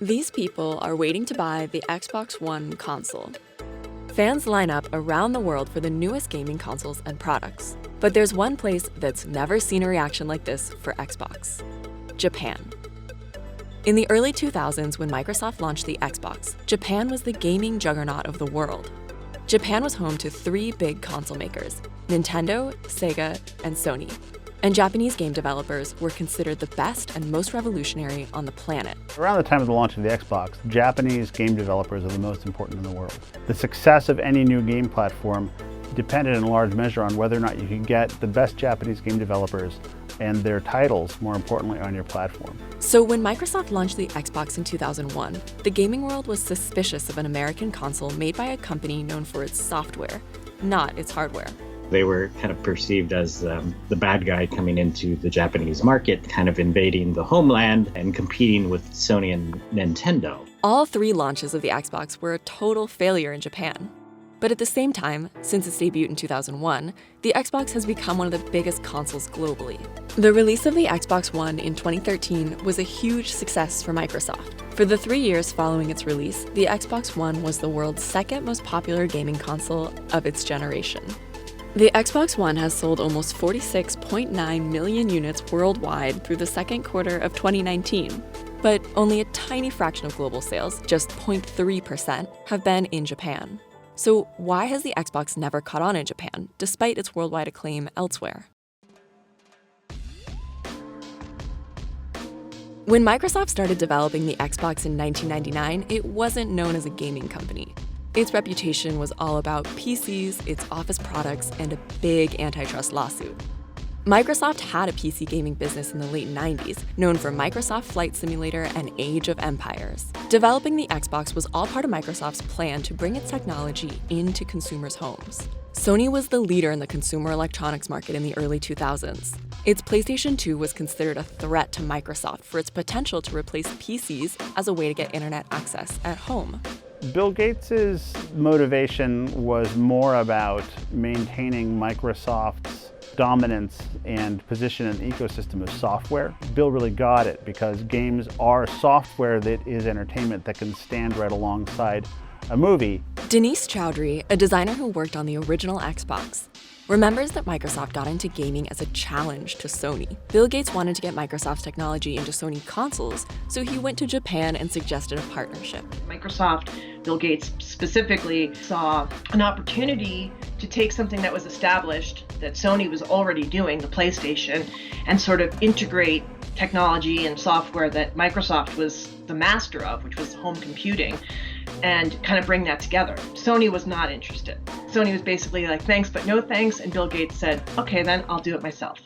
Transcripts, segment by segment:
These people are waiting to buy the Xbox One console. Fans line up around the world for the newest gaming consoles and products. But there's one place that's never seen a reaction like this for Xbox: Japan. In the early 2000s, when Microsoft launched the Xbox, Japan was the gaming juggernaut of the world. Japan was home to three big console makers: Nintendo, Sega, and Sony. And Japanese game developers were considered the best and most revolutionary on the planet. Around the time of the launch of the Xbox, Japanese game developers are the most important in the world. The success of any new game platform depended in large measure on whether or not you could get the best Japanese game developers and their titles, more importantly, on your platform. So when Microsoft launched the Xbox in 2001, the gaming world was suspicious of an American console made by a company known for its software, not its hardware. They were kind of perceived as the bad guy coming into the Japanese market, kind of invading the homeland and competing with Sony and Nintendo. All three launches of the Xbox were a total failure in Japan. But at the same time, since its debut in 2001, the Xbox has become one of the biggest consoles globally. The release of the Xbox One in 2013 was a huge success for Microsoft. For the 3 years following its release, the Xbox One was the world's second most popular gaming console of its generation. The Xbox One has sold almost 46.9 million units worldwide through the second quarter of 2019, but only a tiny fraction of global sales, just 0.3%, have been in Japan. So why has the Xbox never caught on in Japan, despite its worldwide acclaim elsewhere? When Microsoft started developing the Xbox in 1999, it wasn't known as a gaming company. Its reputation was all about PCs, its Office products, and a big antitrust lawsuit. Microsoft had a PC gaming business in the late 90s, known for Microsoft Flight Simulator and Age of Empires. Developing the Xbox was all part of Microsoft's plan to bring its technology into consumers' homes. Sony was the leader in the consumer electronics market in the early 2000s. Its PlayStation 2 was considered a threat to Microsoft for its potential to replace PCs as a way to get internet access at home. Bill Gates' motivation was more about maintaining Microsoft's dominance and position in the ecosystem of software. Bill really got it because games are software that is entertainment that can stand right alongside a movie. Denise Chowdhury, a designer who worked on the original Xbox, remembers that Microsoft got into gaming as a challenge to Sony. Bill Gates wanted to get Microsoft's technology into Sony consoles, so he went to Japan and suggested a partnership. Microsoft, Bill Gates specifically, saw an opportunity to take something that was established, that Sony was already doing, the PlayStation, and sort of integrate technology and software that Microsoft was the master of, which was home computing, and kind of bring that together. Sony was not interested. Sony was basically like, thanks, but no thanks, and Bill Gates said, okay, then I'll do it myself.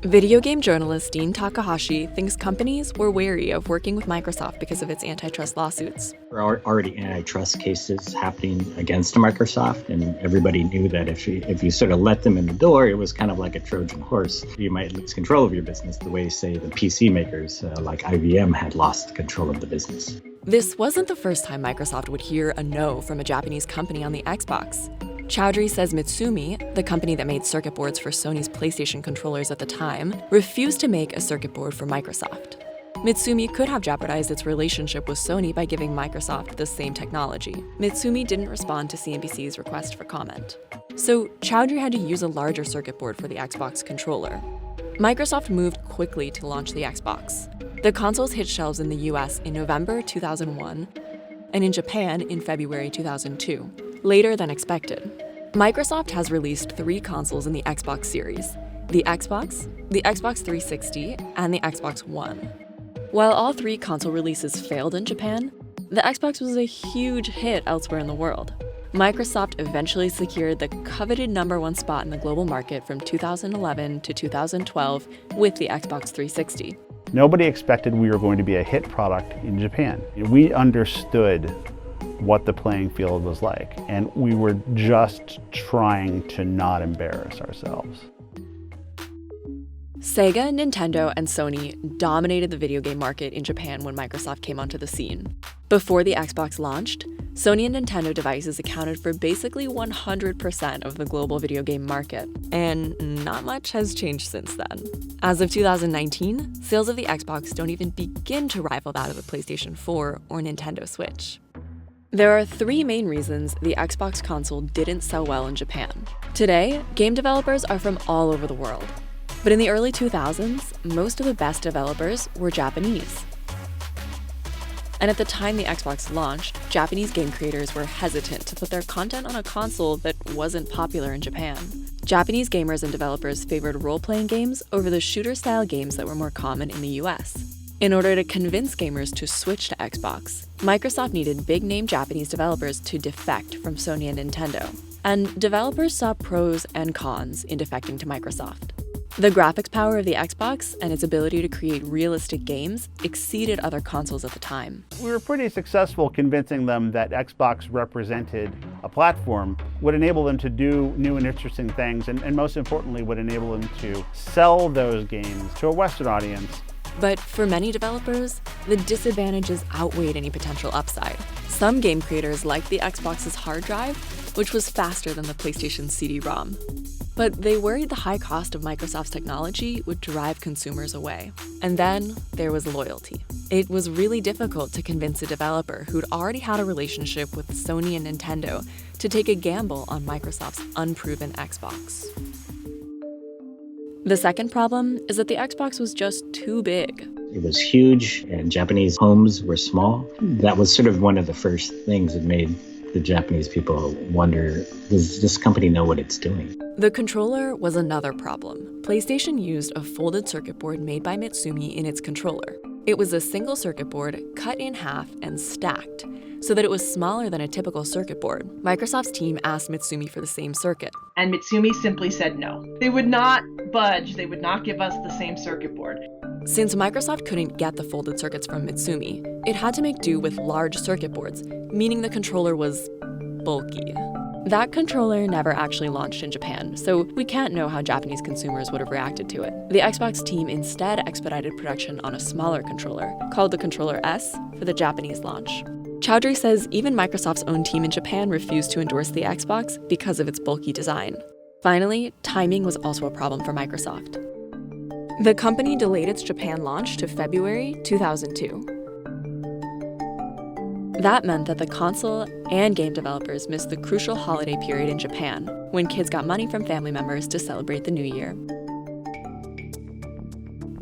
Video game journalist Dean Takahashi thinks companies were wary of working with Microsoft because of its antitrust lawsuits. There are already antitrust cases happening against Microsoft, and everybody knew that if you sort of let them in the door, it was kind of like a Trojan horse. You might lose control of your business the way, say, the PC makers like IBM had lost control of the business. This wasn't the first time Microsoft would hear a no from a Japanese company on the Xbox. Chowdhury says Mitsumi, the company that made circuit boards for Sony's PlayStation controllers at the time, refused to make a circuit board for Microsoft. Mitsumi could have jeopardized its relationship with Sony by giving Microsoft the same technology. Mitsumi didn't respond to CNBC's request for comment. So Chowdhury had to use a larger circuit board for the Xbox controller. Microsoft moved quickly to launch the Xbox. The consoles hit shelves in the US in November 2001 and in Japan in February 2002, later than expected. Microsoft has released 3 consoles in the Xbox series: the Xbox 360, and the Xbox One. While all 3 console releases failed in Japan, the Xbox was a huge hit elsewhere in the world. Microsoft eventually secured the coveted #1 spot in the global market from 2011 to 2012 with the Xbox 360. Nobody expected we were going to be a hit product in Japan. We understood what the playing field was like, and we were just trying to not embarrass ourselves. Sega, Nintendo, and Sony dominated the video game market in Japan when Microsoft came onto the scene. Before the Xbox launched, Sony and Nintendo devices accounted for basically 100% of the global video game market, and not much has changed since then. As of 2019, sales of the Xbox don't even begin to rival that of the PlayStation 4 or Nintendo Switch. There are three main reasons the Xbox console didn't sell well in Japan. Today, game developers are from all over the world. But in the early 2000s, most of the best developers were Japanese. And at the time the Xbox launched, Japanese game creators were hesitant to put their content on a console that wasn't popular in Japan. Japanese gamers and developers favored role-playing games over the shooter-style games that were more common in the US. In order to convince gamers to switch to Xbox, Microsoft needed big-name Japanese developers to defect from Sony and Nintendo. And developers saw pros and cons in defecting to Microsoft. The graphics power of the Xbox and its ability to create realistic games exceeded other consoles at the time. We were pretty successful convincing them that Xbox represented a platform, would enable them to do new and interesting things, and most importantly, would enable them to sell those games to a Western audience. But for many developers, the disadvantages outweighed any potential upside. Some game creators liked the Xbox's hard drive, which was faster than the PlayStation's CD-ROM. But they worried the high cost of Microsoft's technology would drive consumers away. And then there was loyalty. It was really difficult to convince a developer who'd already had a relationship with Sony and Nintendo to take a gamble on Microsoft's unproven Xbox. The second problem is that the Xbox was just too big. It was huge, and Japanese homes were small. That was sort of one of the first things that made the Japanese people wonder, does this company know what it's doing? The controller was another problem. PlayStation used a folded circuit board made by Mitsumi in its controller. It was a single circuit board cut in half and stacked, so that it was smaller than a typical circuit board. Microsoft's team asked Mitsumi for the same circuit. And Mitsumi simply said no. They would not budge, they would not give us the same circuit board. Since Microsoft couldn't get the folded circuits from Mitsumi, it had to make do with large circuit boards, meaning the controller was bulky. That controller never actually launched in Japan, so we can't know how Japanese consumers would have reacted to it. The Xbox team instead expedited production on a smaller controller, called the Controller S, for the Japanese launch. Chowdhury says even Microsoft's own team in Japan refused to endorse the Xbox because of its bulky design. Finally, timing was also a problem for Microsoft. The company delayed its Japan launch to February 2002. That meant that the console and game developers missed the crucial holiday period in Japan, when kids got money from family members to celebrate the new year.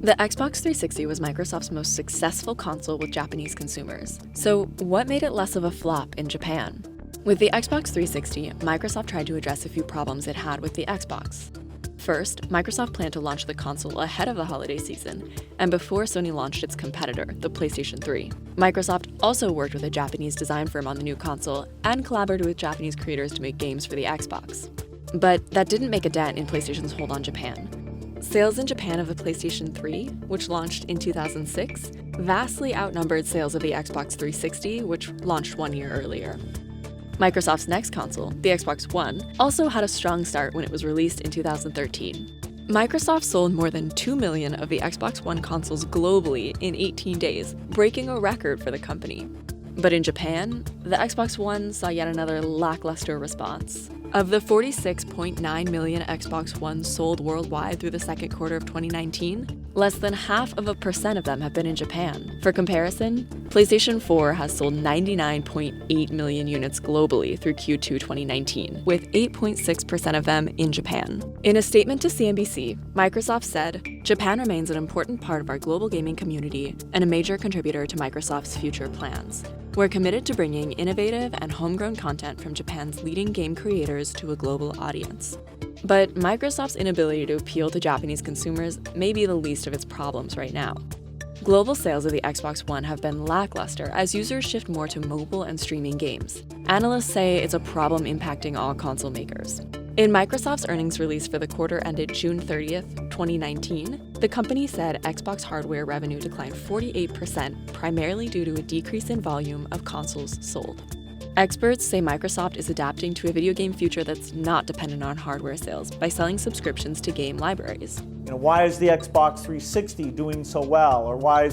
The Xbox 360 was Microsoft's most successful console with Japanese consumers. So what made it less of a flop in Japan? With the Xbox 360, Microsoft tried to address a few problems it had with the Xbox. First, Microsoft planned to launch the console ahead of the holiday season, and before Sony launched its competitor, the PlayStation 3. Microsoft also worked with a Japanese design firm on the new console and collaborated with Japanese creators to make games for the Xbox. But that didn't make a dent in PlayStation's hold on Japan. Sales in Japan of the PlayStation 3, which launched in 2006, vastly outnumbered sales of the Xbox 360, which launched 1 year earlier. Microsoft's next console, the Xbox One, also had a strong start when it was released in 2013. Microsoft sold more than 2 million of the Xbox One consoles globally in 18 days, breaking a record for the company. But in Japan, the Xbox One saw yet another lackluster response. Of the 46.9 million Xbox One sold worldwide through the second quarter of 2019, less than 0.5% of them have been in Japan. For comparison, PlayStation 4 has sold 99.8 million units globally through Q2 2019, with 8.6% of them in Japan. In a statement to CNBC, Microsoft said, "Japan remains an important part of our global gaming community and a major contributor to Microsoft's future plans. We're committed to bringing innovative and homegrown content from Japan's leading game creators to a global audience." But Microsoft's inability to appeal to Japanese consumers may be the least of its problems right now. Global sales of the Xbox One have been lackluster as users shift more to mobile and streaming games. Analysts say it's a problem impacting all console makers. In Microsoft's earnings release for the quarter ended June 30th, 2019, the company said Xbox hardware revenue declined 48%, primarily due to a decrease in volume of consoles sold. Experts say Microsoft is adapting to a video game future that's not dependent on hardware sales by selling subscriptions to game libraries. Why is the Xbox 360 doing so well, or why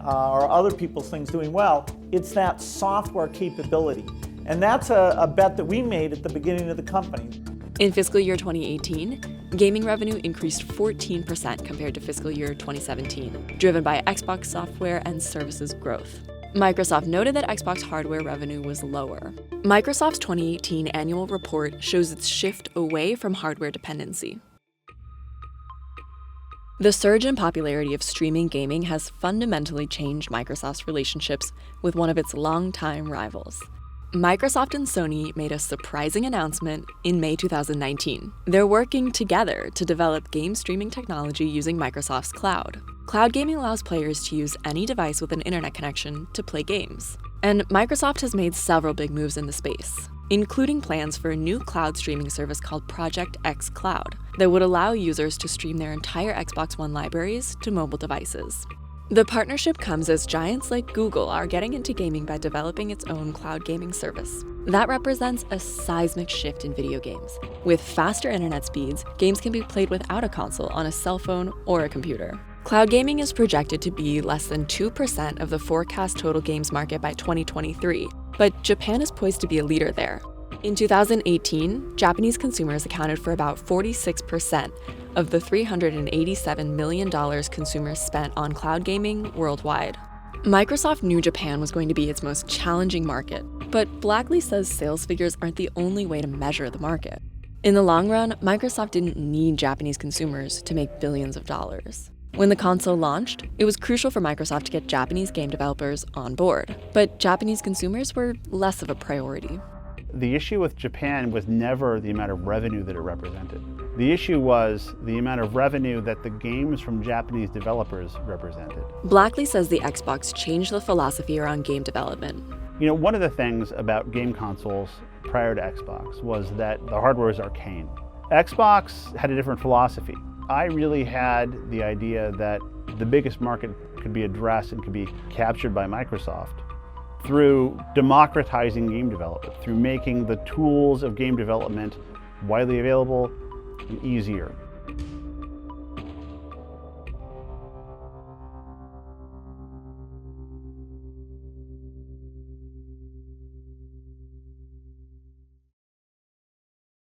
are other people's things doing well? It's that software capability. And that's a bet that we made at the beginning of the company. In fiscal year 2018, gaming revenue increased 14% compared to fiscal year 2017, driven by Xbox software and services growth. Microsoft noted that Xbox hardware revenue was lower. Microsoft's 2018 annual report shows its shift away from hardware dependency. The surge in popularity of streaming gaming has fundamentally changed Microsoft's relationships with one of its longtime rivals. Microsoft and Sony made a surprising announcement in May 2019. They're working together to develop game streaming technology using Microsoft's cloud. Cloud gaming allows players to use any device with an internet connection to play games. And Microsoft has made several big moves in the space, including plans for a new cloud streaming service called Project X Cloud that would allow users to stream their entire Xbox One libraries to mobile devices. The partnership comes as giants like Google are getting into gaming by developing its own cloud gaming service. That represents a seismic shift in video games. With faster internet speeds, games can be played without a console on a cell phone or a computer. Cloud gaming is projected to be less than 2% of the forecast total games market by 2023, but Japan is poised to be a leader there. In 2018, Japanese consumers accounted for about 46% of the $387 million consumers spent on cloud gaming worldwide. Microsoft knew Japan was going to be its most challenging market, but Blackley says sales figures aren't the only way to measure the market. In the long run, Microsoft didn't need Japanese consumers to make billions of dollars. When the console launched, it was crucial for Microsoft to get Japanese game developers on board, but Japanese consumers were less of a priority. The issue with Japan was never the amount of revenue that it represented. The issue was the amount of revenue that the games from Japanese developers represented. Blackley says the Xbox changed the philosophy around game development. You know, one of the things about game consoles prior to Xbox was that the hardware is arcane. Xbox had a different philosophy. I really had the idea that the biggest market could be addressed and could be captured by Microsoft through democratizing game development, through making the tools of game development widely available and easier.